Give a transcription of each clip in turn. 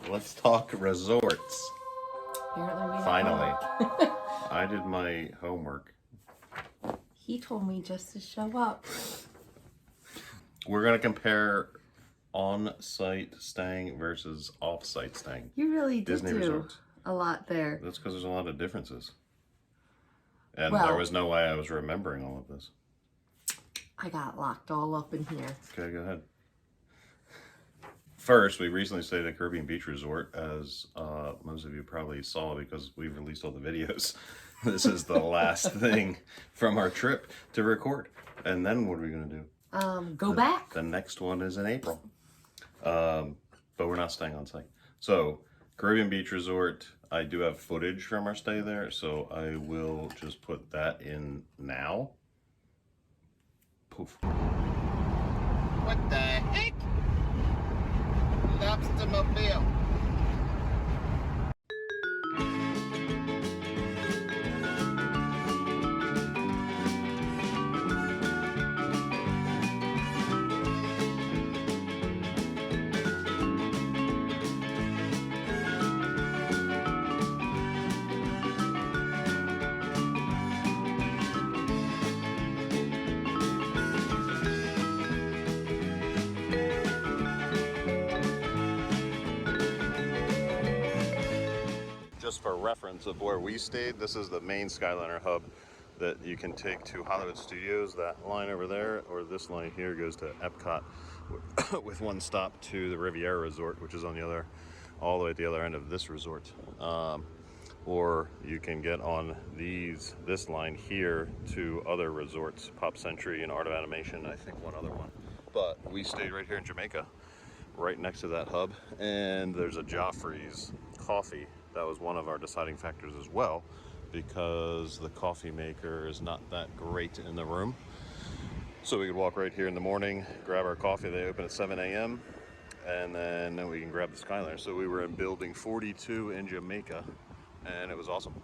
Let's talk resorts. Apparently we Finally. I did my homework. He told me just to show up. We're going to compare on-site staying versus off-site staying. You really did Disney do resorts. a lot there. That's because there's a lot of differences. And Well, there was no way I was remembering all of this. I got locked all up in here. Okay, go ahead. First, we recently stayed at Caribbean Beach Resort, as most of you probably saw because we've released all the videos. This is the last thing from our trip to record. And then what are we going to do? Go back. The next one is in April. But we're not staying on site. So, Caribbean Beach Resort, I do have footage from our stay there, so I will just put that in now. Poof. What the heck? Lobster mobile. Just for reference of where we stayed, this is the main Skyliner hub that you can take to Hollywood Studios. That line over there, or this line here, goes to Epcot with one stop to the Riviera Resort, which is on the other, all the way at the other end of this resort. Or you can get on this line here to other resorts, Pop Century and Art of Animation, I think one other one. But we stayed right here in Jamaica, right next to that hub, and there's a Joffrey's coffee. That was one of our deciding factors as well, because the coffee maker is not that great in the room. So we could walk right here in the morning, grab our coffee. They open at 7 a.m. and then we can grab the Skyliner. So we were in building 42 in Jamaica, and it was awesome.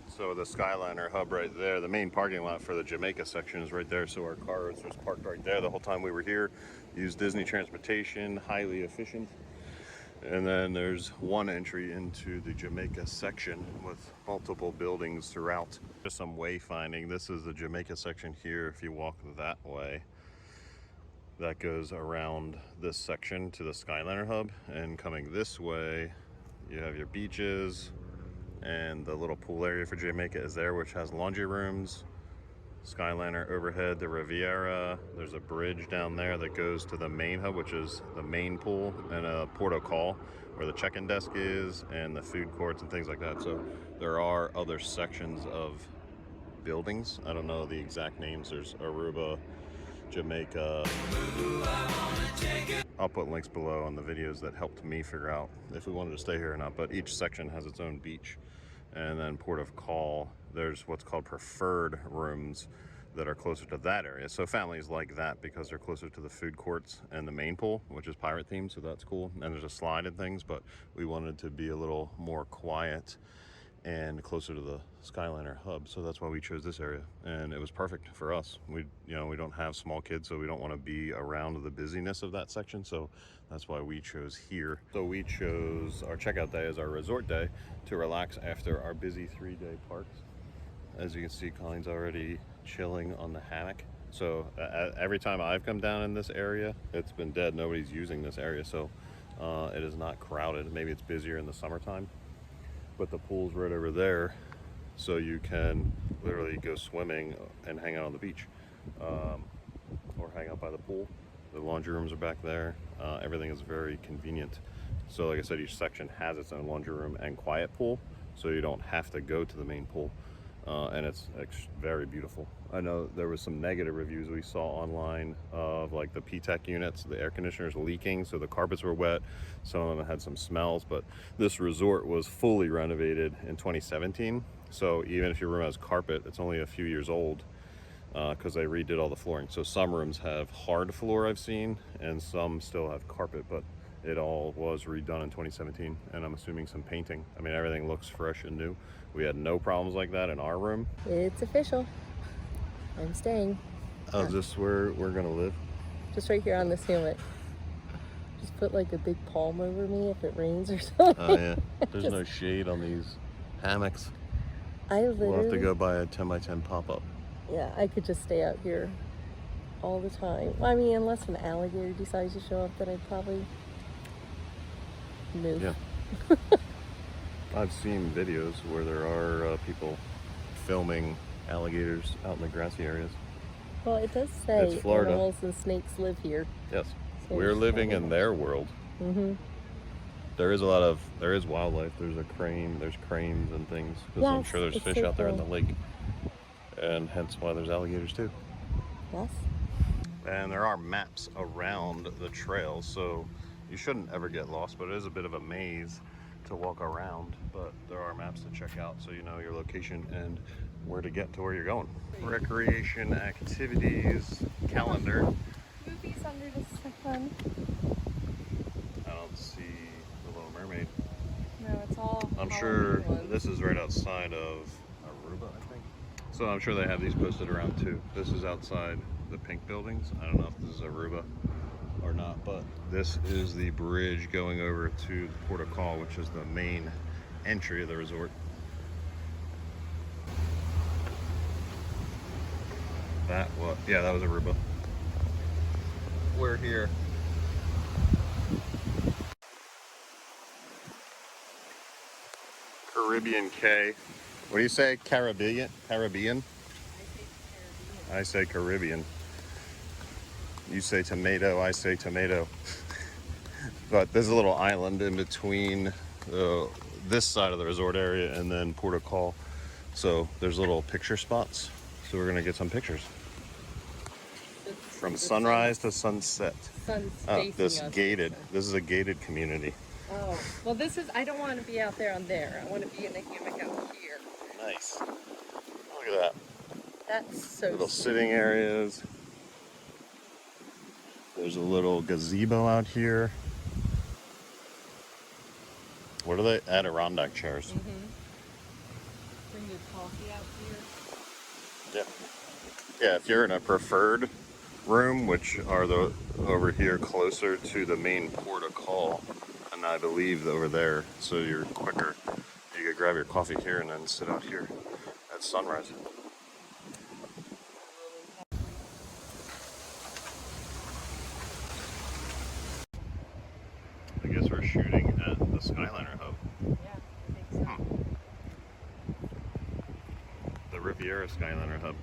So the Skyliner hub right there, the main parking lot for the Jamaica section is right there. So our car was just parked right there the whole time we were here. Used Disney transportation, highly efficient. And then there's one entry into the Jamaica section with multiple buildings throughout. Just some wayfinding. This is the Jamaica section here. If you walk that way, that goes around this section to the Skyliner hub. And coming this way, you have your beaches, and the little pool area for Jamaica is there, which has laundry rooms. Skyliner overhead, the Riviera. There's a bridge down there that goes to the main hub, which is the main pool, and a porto call where the check-in desk is, and the food courts and things like that. So there are other sections of buildings. I don't know the exact names. There's Aruba, Jamaica. I'll put links below on the videos that helped me figure out if we wanted to stay here or not, but each section has its own beach. And then port of call, there's what's called preferred rooms that are closer to that area. So families like that because they're closer to the food courts and the main pool, which is pirate themed, so that's cool. And there's a slide and things, but we wanted to be a little more quiet and closer to the Skyliner hub, so that's why we chose this area, and it was perfect for us. We don't have small kids, so we don't want to be around the busyness of that section, so that's why we chose here. So we chose our checkout day as our resort day to relax after our busy 3-day parks. As you can see, Colleen's already chilling on the hammock. So every time I've come down in this area, it's been dead. Nobody's using this area, so it is not crowded. Maybe it's busier in the summertime. But the pool's right over there, so you can literally go swimming and hang out on the beach, or hang out by the pool. The laundry rooms are back there. Everything is very convenient. So like I said, each section has its own laundry room and quiet pool, so you don't have to go to the main pool. And it's very beautiful. I know there was some negative reviews we saw online of like the P-Tech units, the air conditioners leaking, so the carpets were wet. Some of them had some smells, but this resort was fully renovated in 2017. So even if your room has carpet, it's only a few years old because they redid all the flooring. So some rooms have hard floor I've seen, and some still have carpet, but it all was redone in 2017, and I'm assuming some painting. I mean, everything looks fresh and new. We had no problems like that in our room. It's official. I'm staying. Oh, is this where we're gonna live? Just right here on this hammock. Just put like a big palm over me if it rains or something. Oh yeah, there's no shade on these hammocks. We'll have to go buy a 10 by 10 pop-up. Yeah, I could just stay out here all the time. Well, I mean, unless an alligator decides to show up, then I'd probably move. Yeah. I've seen videos where there are people filming alligators out in the grassy areas. Well, it does say It's Florida. animals and snakes live here. Yes. So We're living in their world. Mm-hmm. There is wildlife. There's a crane, there's cranes and things. Because I'm sure there's fish out there in the lake. And hence why there's alligators too. Yes. And there are maps around the trail, so you shouldn't ever get lost, but it is a bit of a maze to walk around. But there are maps to check out so you know your location and where to get to where you're going. Recreation activities calendar. Movies under the sun. I don't see The Little Mermaid. No, it's all. I'm sure this is right outside of Aruba, I think. So I'm sure they have these posted around too. This is outside the pink buildings. I don't know if this is Aruba or not, but this is the bridge going over to the Port of Call, which is the main entry of the resort. That was Aruba. We're here. Caribbean K. What do you say? Caribbean? Caribbean? I say Caribbean. You say tomato, I say tomato. But there's a little island in between this side of the resort area and then Port of Call. So there's little picture spots. So we're gonna get some pictures. From sunrise to sunset. This is a gated community. Oh, well I don't want to be out there on there. I want to be in a hammock out here. Nice. Look at that. That's so Little sweet. sitting areas. There's a little gazebo out here. What are they? Adirondack chairs. Mm-hmm. Bring your coffee out here. Yeah. Yeah, if you're in a preferred room, which are over here closer to the main port of call, and I believe over there, so you're quicker. You could grab your coffee here and then sit out here at sunrise. I guess we're shooting at the Skyliner Hub. Yeah, I think so. The Riviera Skyliner Hub.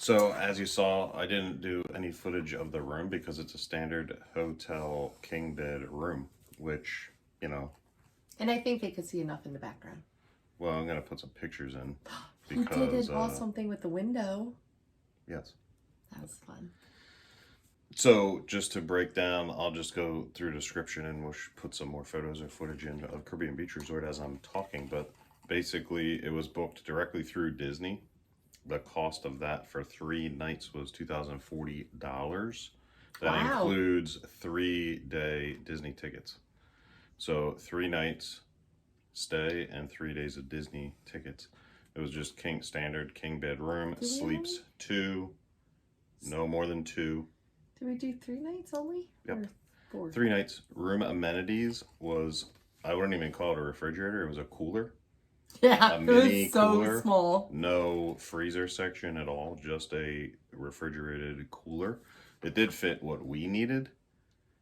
So as you saw, I didn't do any footage of the room because it's a standard hotel king bed room, which, you know. And I think they could see enough in the background. Well, I'm going to put some pictures in. You did an awesome thing with the window. Yes. That was fun. So just to break down, I'll just go through description and we'll put some more photos or footage in of Caribbean Beach Resort as I'm talking. But basically, it was booked directly through Disney. The cost of that for 3 nights was $2,040. That includes 3-day Disney tickets. So 3 nights stay and 3 days of Disney tickets. It was just standard king bed room. Sleeps 2, no more than 2. Did we do 3 nights only? Yep. Or 4? 3 nights. Room amenities was, I wouldn't even call it a refrigerator. It was a cooler. Yeah, a mini it was so cooler. small. No freezer section at all, just a refrigerated cooler. It did fit what we needed.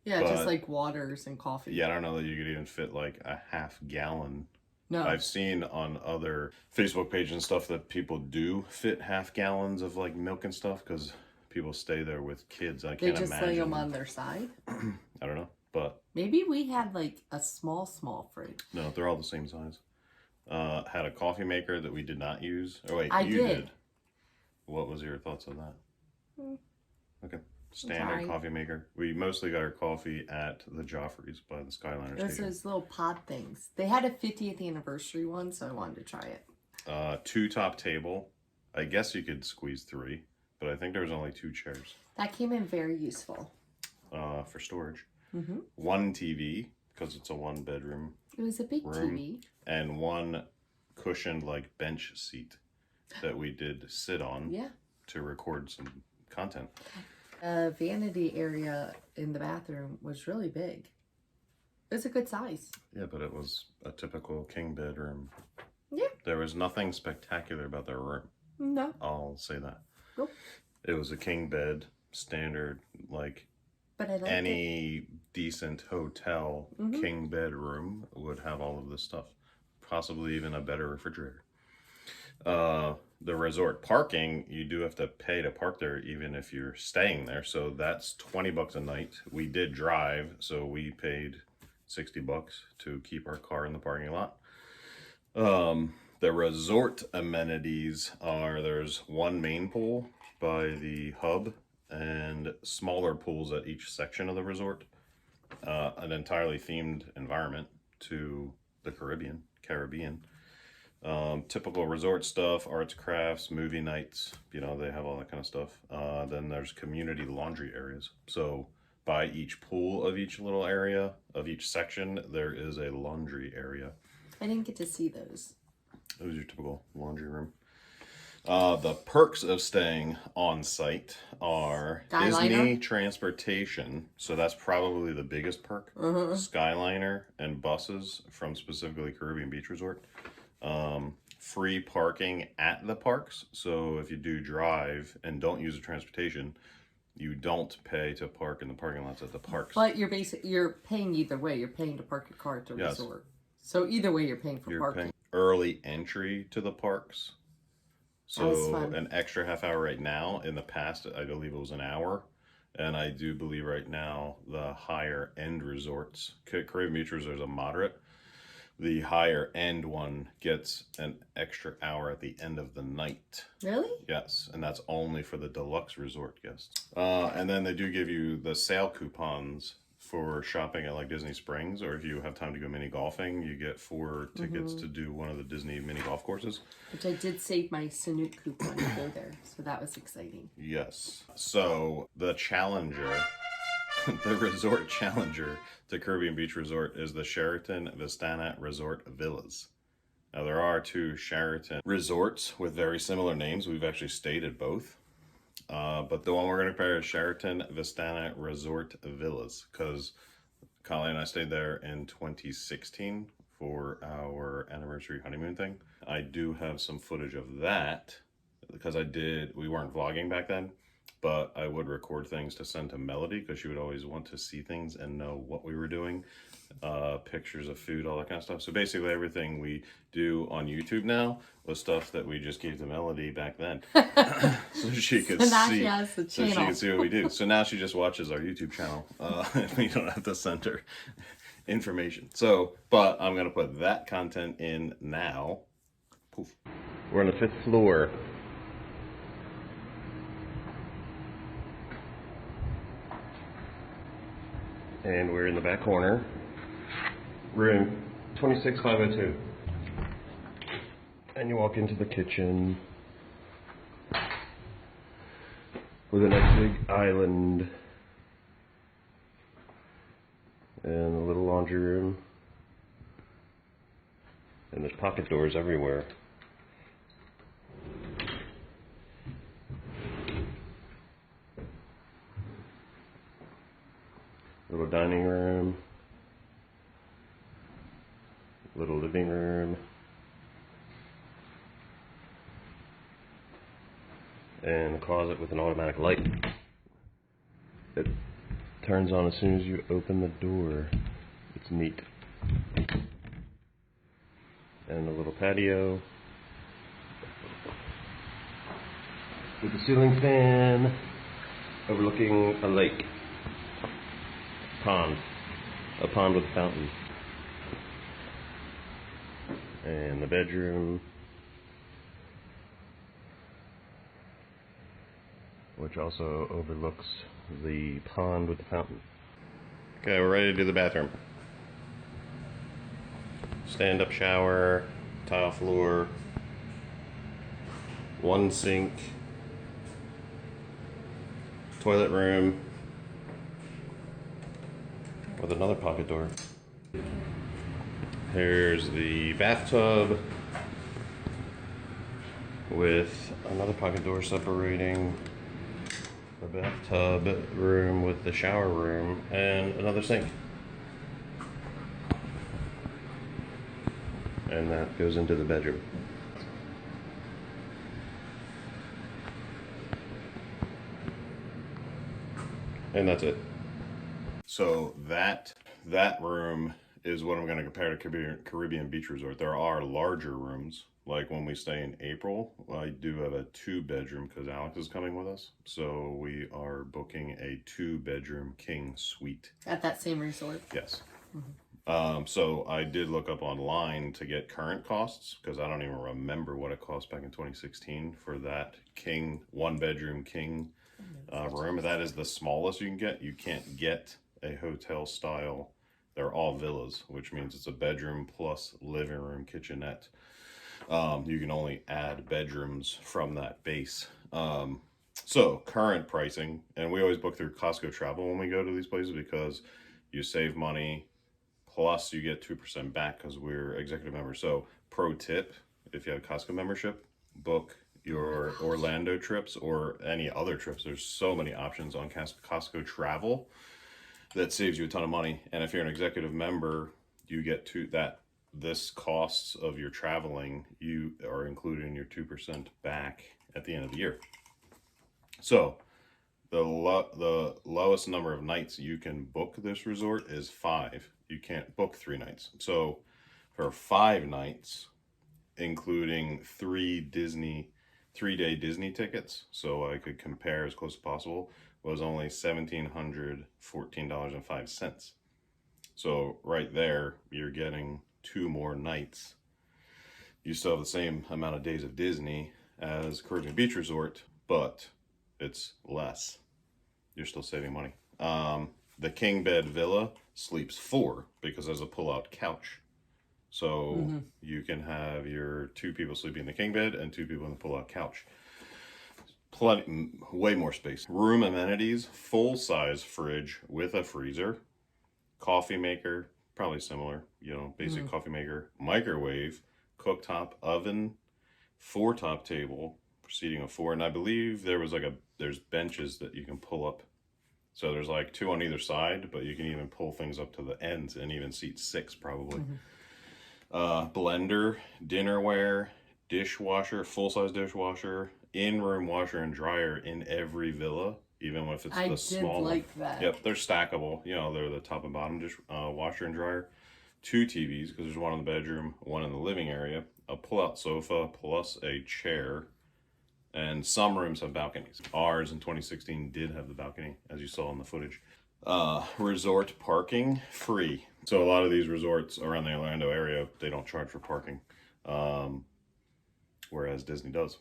Yeah, but, just like waters and coffee. Yeah, I don't know that you could even fit like a half gallon. No. I've seen on other Facebook pages and stuff that people do fit half gallons of like milk and stuff because people stay there with kids. I They can't just imagine. lay them on their side. I don't know, but Maybe we had like a small fridge. no, they're all the same size. Had a coffee maker that we did not use. Oh wait, I you did. did. What was your thoughts on that? Okay. Standard Sorry. coffee maker. We mostly got our coffee at the Joffrey's by the Skyliner Those station. those little pod things. They had a 50th anniversary one, so I wanted to try it. 2 top table. I guess you could squeeze 3, but I think there was only 2 chairs. That came in very useful. For storage. 1 TV, because it's a 1-bedroom It was a big room, TV. and 1 cushioned like bench seat that we did sit on to record some content. Vanity area in the bathroom was really big. It was a good size. Yeah, but it was a typical king bedroom. Yeah. There was nothing spectacular about their room. No. I'll say that. Nope. It was a king bed, standard, like But I liked any decent hotel king bedroom would have all of this stuff. Possibly even a better refrigerator. The resort parking, you do have to pay to park there even if you're staying there. So that's $20 a night. We did drive, so we paid $60 to keep our car in the parking lot. The resort amenities are, there's 1 main pool by the hub and smaller pools at each section of the resort. An entirely themed environment to the Caribbean. Typical resort stuff, arts, crafts, movie nights, you know, they have all that kind of stuff. Then there's community laundry areas. So by each pool of each little area, of each section, there is a laundry area. I didn't get to see those. It was your typical laundry room. The perks of staying on site are Disney transportation. So that's probably the biggest perk. Skyliner and buses from specifically Caribbean Beach Resort. Free parking at the parks. So if you do drive and don't use the transportation, you don't pay to park in the parking lots at the parks. But you're paying either way. You're paying to park your car at the resort. So either way, you're paying for parking. Paying early entry to the parks. So fun. An extra half hour right now. In the past, I believe it was an hour. And I do believe right now the higher end resorts, Caribbean Beach Resort is a moderate. The higher end one gets an extra hour at the end of the night. Really? Yes, and that's only for the deluxe resort guests. And then they do give you the sale coupons for shopping at like Disney Springs, or if you have time to go mini golfing, you get 4 tickets to do one of the Disney mini golf courses. Which I did save my Sanook coupon to go there, so that was exciting. Yes. So the Challenger, the resort Challenger to Caribbean Beach Resort is the Sheraton Vistana Resort Villas. Now there are 2 Sheraton resorts with very similar names. We've actually stayed at both. But the one we're going to compare is Sheraton Vistana Resort Villas, because Kali and I stayed there in 2016 for our anniversary honeymoon thing. I do have some footage of that because we weren't vlogging back then, but I would record things to send to Melody because she would always want to see things and know what we were doing. Pictures of food, all that kind of stuff. So basically everything we do on YouTube now was stuff that we just gave to Melody back then. So she could see. She has the channel. So she could see what we do. So now she just watches our YouTube channel. And we don't have to send her information. So, but I'm going to put that content in now. Poof. We're on the 5th floor. And we're in the back corner. Room 26502. And you walk into the kitchen with a nice big island and a little laundry room. And there's pocket doors everywhere. Little dining room. Little living room. and a closet with an automatic light. It turns on as soon as you open the door. It's neat. And a little patio with a ceiling fan overlooking a lake. Pond. A pond with a fountain. And the bedroom, which also overlooks the pond with the fountain. Okay, we're ready to do the bathroom. Stand-up shower, tile floor, one sink, toilet room with another pocket door. Here's the bathtub with another pocket door separating the bathtub room with the shower room and another sink. And that goes into the bedroom. And that's it. So that room is what I'm going to compare to Caribbean Beach Resort. There are larger rooms, like when we stay in April. I do have a 2-bedroom because Alex is coming with us. So we are booking a 2-bedroom king suite. At that same resort? Yes. So I did look up online to get current costs because I don't even remember what it cost back in 2016 for that king 1-bedroom king room. That is the smallest you can get. You can't get a hotel style. They're all villas, which means it's a bedroom plus living room, kitchenette. You can only add bedrooms from that base. So current pricing, and we always book through Costco Travel when we go to these places because you save money. Plus, you get 2% back because we're executive members. So, pro tip, if you have a Costco membership, book your Orlando trips or any other trips. There's so many options on Costco Travel that saves you a ton of money. And if you're an executive member, you get this costs of your traveling, you are included in your 2% back at the end of the year. So, the lowest number of nights you can book this resort is 5. You can't book 3 nights. So for 5 nights, including 3-day Disney tickets, so I could compare as close as possible, was only $1,714.05. So right there, you're getting 2 more nights. You still have the same amount of days of Disney as Caribbean Beach Resort, but it's less. You're still saving money. The king bed villa sleeps 4 because there's a pull-out couch. So you can have your 2 people sleeping in the king bed and 2 people in the pull-out couch. Way more space. Room amenities, full-size fridge with a freezer, coffee maker, probably similar, basic coffee maker, microwave, cooktop, oven, 4-top table, seating of 4, and I believe there's benches that you can pull up. So there's like 2 on either side, but you can even pull things up to the ends and even seat 6 probably. Blender, dinnerware, dishwasher, full-size dishwasher, in-room washer and dryer in every villa, even if it's the small. I did like that. Yep, they're stackable. They're the top and bottom washer and dryer. 2 TVs, because there's one in the bedroom, one in the living area, a pull-out sofa plus a chair. And some rooms have balconies. Ours in 2016 did have the balcony, as you saw in the footage. Resort parking, free. So a lot of these resorts around the Orlando area, they don't charge for parking, whereas Disney does.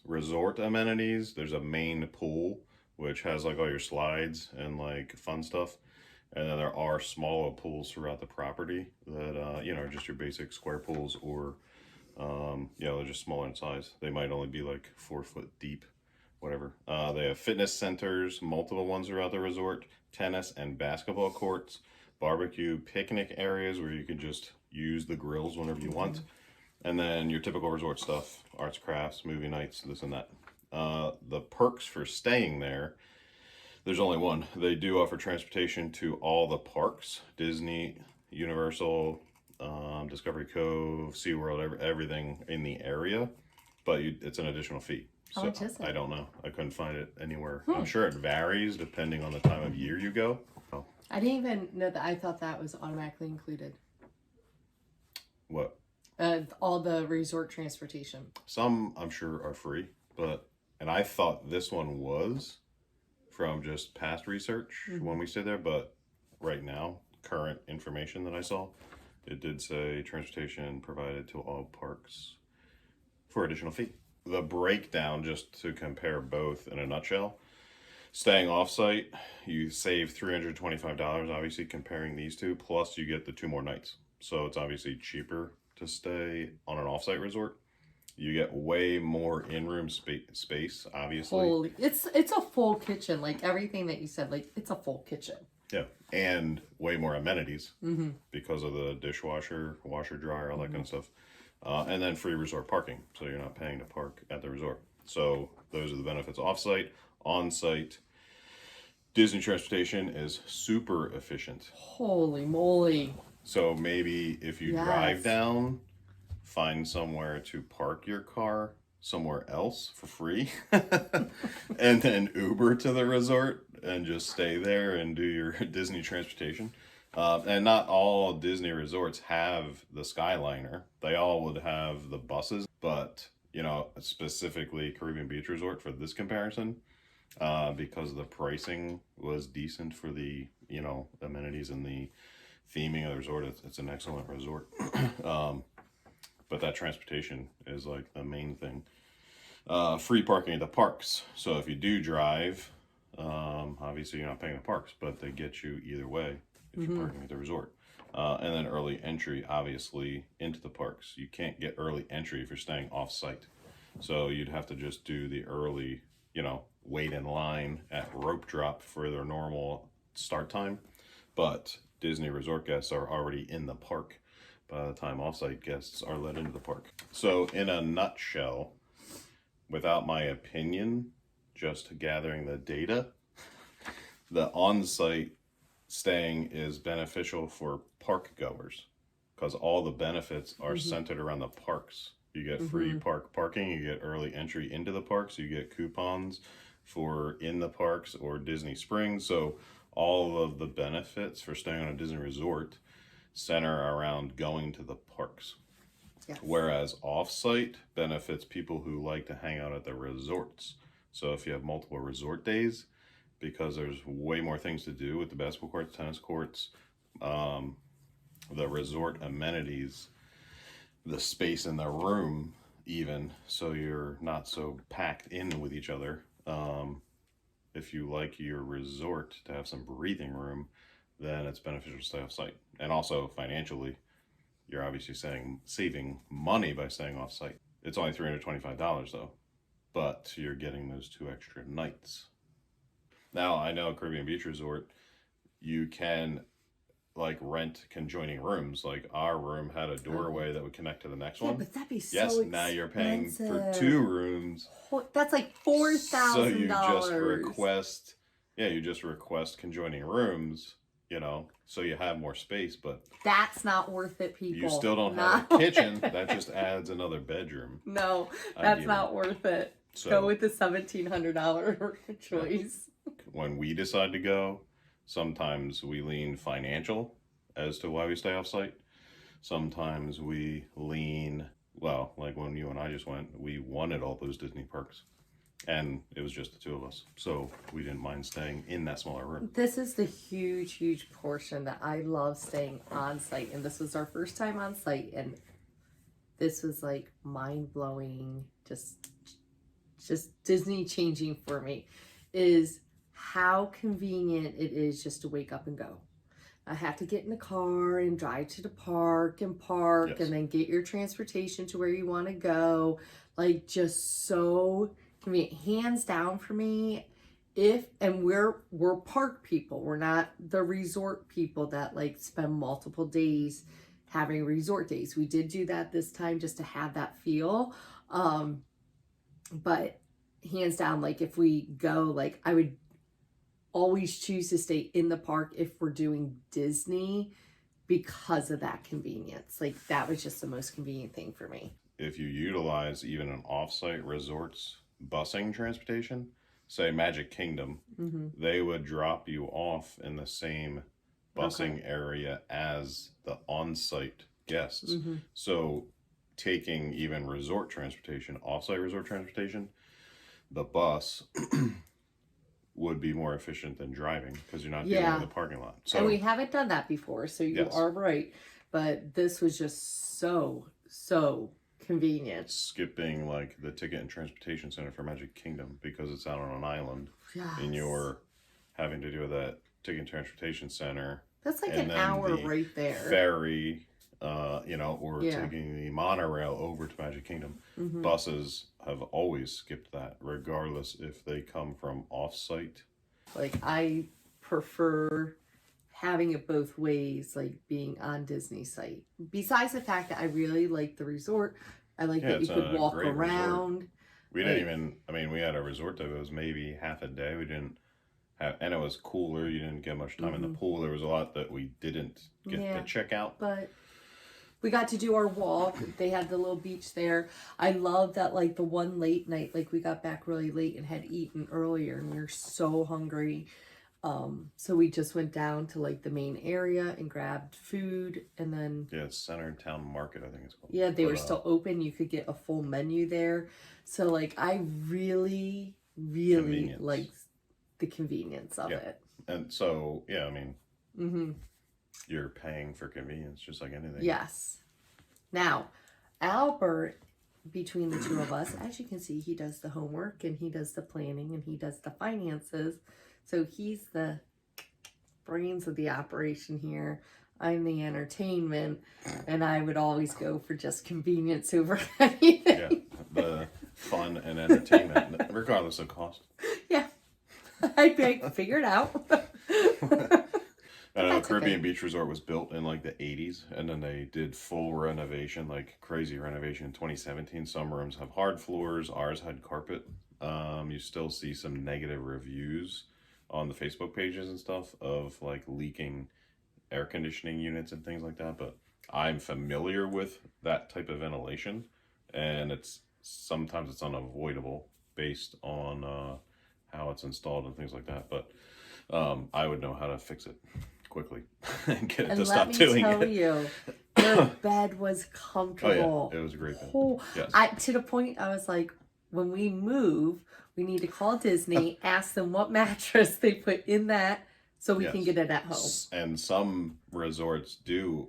Resort amenities, there's a main pool, which has like all your slides and like fun stuff. And then there are smaller pools throughout the property that, are just your basic square pools or they're just smaller in size. They might only be like 4 foot deep, whatever. They have fitness centers, multiple ones throughout the resort, tennis and basketball courts, barbecue, picnic areas where you can just use the grills whenever you want. And then your typical resort stuff, arts, crafts, movie nights, this and that. The perks for staying there's only one. They do offer transportation to all the parks, Disney, Universal, Discovery Cove, SeaWorld, everything in the area, but it's an additional fee. How much is it? I don't know. I couldn't find it anywhere. I'm sure it varies depending on the time of year you go. Oh. I didn't even know that. I thought that was automatically included. What? All the resort transportation. Some I'm sure are free, and I thought this one was from just past research when we stayed there, but right now, current information that I saw, it did say transportation provided to all parks for additional fee. The breakdown, just to compare both in a nutshell, staying off-site, you save $325, obviously, comparing these two, plus you get the 2 more nights. So it's obviously cheaper to stay on an off-site resort. You get way more in-room space, obviously. Holy, it's a full kitchen, like everything that you said, like it's a full kitchen. Yeah, and way more amenities because of the dishwasher, washer, dryer, all that kind of stuff. And then free resort parking, so you're not paying to park at the resort. So those are the benefits off-site. On-site, Disney transportation is super efficient. Holy moly. So maybe if you drive down, find somewhere to park your car somewhere else for free and then Uber to the resort and just stay there and do your Disney transportation. And not all Disney resorts have the Skyliner. They all would have the buses, but you know, specifically Caribbean Beach Resort for this comparison, because the pricing was decent for the, you know, amenities and the theming of the resort. It's an excellent resort. But that transportation is like the main thing. Free parking at the parks. So if you do drive, obviously you're not paying the parks, but they get you either way if you're parking at the resort. And then early entry, obviously, into the parks. You can't get early entry if you're staying off-site. So you'd have to just do the early, you know, wait in line at rope drop for their normal start time. But Disney resort guests are already in the park by the time off-site guests are let into the park. So in a nutshell, without my opinion, just gathering the data, the on-site staying is beneficial for park goers because all the benefits are centered around the parks. You get free park parking, you get early entry into the parks, you get coupons for in the parks or Disney Springs. So all of the benefits for staying on a Disney resort center around going to the parks. Yes. Whereas off-site benefits people who like to hang out at the resorts. So if you have multiple resort days, because there's way more things to do with the basketball courts, tennis courts, the resort amenities, the space in the room even, so you're not so packed in with each other. If you like your resort to have some breathing room, then it's beneficial to stay off-site. And also financially, you're obviously saving money by staying off-site. It's only $325 though, but you're getting those 2 extra nights. Now, I know Caribbean Beach Resort, you can like rent conjoining rooms. Like our room had a doorway that would connect to the next one. But that'd be so Yes, expensive. now you're paying for 2 rooms. That's like $4,000. So you just request conjoining rooms, you know, so you have more space, but that's not worth it, people. you still don't have a kitchen. That just adds another bedroom. No, that's not worth it. So, go with the $1,700 choice. When we decide to go, sometimes we lean financial as to why we stay off-site. Sometimes we lean, well, like when you and I just went, we wanted all those Disney parks. And it was just the 2 of us. So we didn't mind staying in that smaller room. This is the huge portion that I love staying on site. And this was our first time on site. And this was like mind-blowing, just Disney changing for me, is how convenient it is just to wake up and go. I have to get in the car and drive to the park and park, yes, and then get your transportation to where you want to go. Like, just so convenient, hands down for me. And we're park people. We're not the resort people that like spend multiple days having resort days. We did do that this time just to have that feel. But hands down, like if we go, like I would always choose to stay in the park if we're doing Disney because of that convenience. Like that was just the most convenient thing for me. If you utilize even an off-site resort's busing transportation, say Magic Kingdom, they would drop you off in the same busing area as the on-site guests. So taking even resort transportation, off-site resort transportation, the bus would be more efficient than driving because you're not dealing with the parking lot. So, and we haven't done that before, so you Yes. are right. But this was just so convenient. skipping like the ticket and transportation center for Magic Kingdom because it's out on an island, and Yes. you're having to do that ticket and transportation center. That's like and an then hour the right there. Ferry, or Yeah. taking the monorail over to Magic Kingdom. Buses have always skipped that, regardless if they come from off-site. Like, I prefer having it both ways, like being on Disney site. Besides the fact that I really like the resort, I like that you it's could a walk great resort. around. We didn't even, we had a resort that was maybe half a day. We didn't have, and it was cooler. You didn't get much time in the pool. There was a lot that we didn't get to check out. But we got to do our walk. They had the little beach there. I love that, like, the one late night, like, we got back really late and had eaten earlier and we were so hungry. So we just went down to, like, the main area and grabbed food, and then Yeah, it's Center Town Market, I think it's called. they were still open. You could get a full menu there. So, like, I really Convenience. liked the convenience of it. And so, you're paying for convenience just like anything. Yes. Now, Albert, between the two of us, as you can see, he does the homework and he does the planning and he does the finances. So he's the brains of the operation here. I'm the entertainment, and I would always go for just convenience over anything. Yeah, the fun and entertainment, regardless of cost. Yeah. I figured it out. I know Caribbean Beach Resort was built in like the 80s, and then they did full renovation, like crazy renovation in 2017. Some rooms have hard floors, ours had carpet. You still see some negative reviews on the Facebook pages and stuff of like leaking air conditioning units and things like that, but I'm familiar with that type of ventilation, and sometimes it's unavoidable based on how it's installed and things like that, but I would know how to fix it quickly and get it to stop doing it. And let me tell you, your bed was comfortable. Oh yeah, it was a great bed. Yes. To the point I was like, when we move, we need to call Disney, ask them what mattress they put in that so we can get it at home. And some resorts do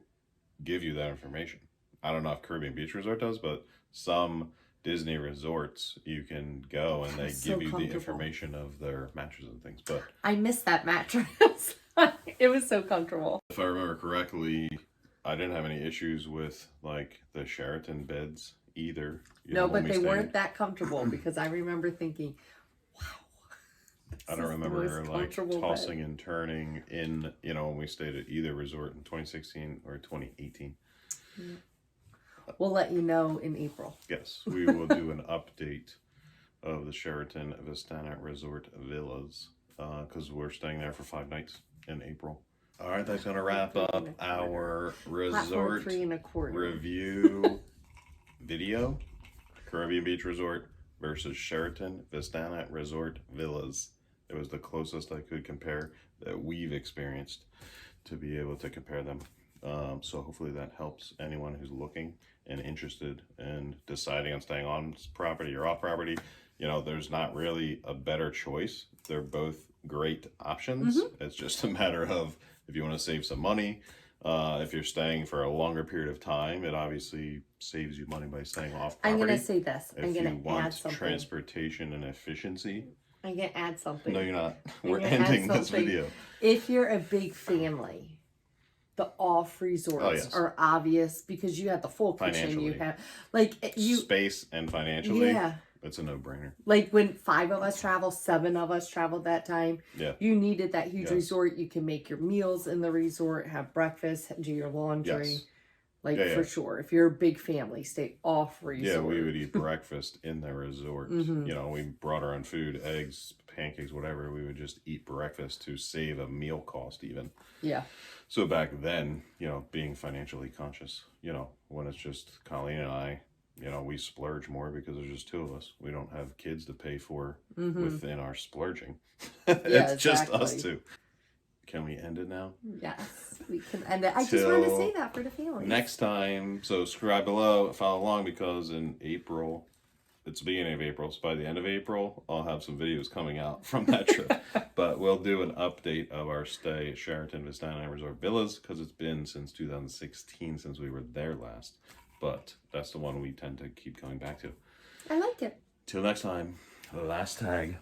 give you that information. I don't know if Caribbean Beach Resort does, but some Disney resorts, you can go and they give you the information of their mattresses and things. But I missed that mattress. It was so comfortable. If I remember correctly, I didn't have any issues with like the Sheraton beds either. No, but they weren't that comfortable because I remember thinking, wow. I don't remember like tossing and turning in, when we stayed at either resort in 2016 or 2018. Yeah. We'll let you know in April. Yes, we will do an update of the Sheraton Vistana Resort Villas because we're staying there for 5 nights in April. All right, that's going to wrap up our resort review video. Caribbean Beach Resort versus Sheraton Vistana Resort Villas. It was the closest I could compare that we've experienced to be able to compare them. So hopefully that helps anyone who's looking and interested in deciding on staying on property or off property. There's not really a better choice. They're both great options. It's just a matter of if you want to save some money. If you're staying for a longer period of time, it obviously saves you money by staying off property. I'm going to say this. I'm going to add something. Transportation and efficiency. I'm going to add something. No, you're not. We're ending this video. If you're a big family, the off resorts are obvious because you have the full kitchen. You have space and financially. Yeah. It's a no-brainer. Like when 5 of us travel, 7 of us traveled that time. Yeah. You needed that huge resort. You can make your meals in the resort, have breakfast, do your laundry. Yes. For sure. If you're a big family, stay off resort. Yeah, we would eat breakfast in the resort. We brought our own food, eggs, pancakes, whatever. We would just eat breakfast to save a meal cost even. Yeah. So back then, being financially conscious, when it's just Colleen and I, you know, we splurge more because there's just two of us. We don't have kids to pay for within our splurging. It's just us exactly. two. Can we end it now? Yes, we can end it. I just wanted to say that for the family. Next time, so subscribe below, follow along, because in April, it's the beginning of April, so by the end of April, I'll have some videos coming out from that trip. But we'll do an update of our stay at Sheraton Vistana Resort Villas, because it's been since 2016 since we were there last. But that's the one we tend to keep coming back to. I like it. Till next time, last tag.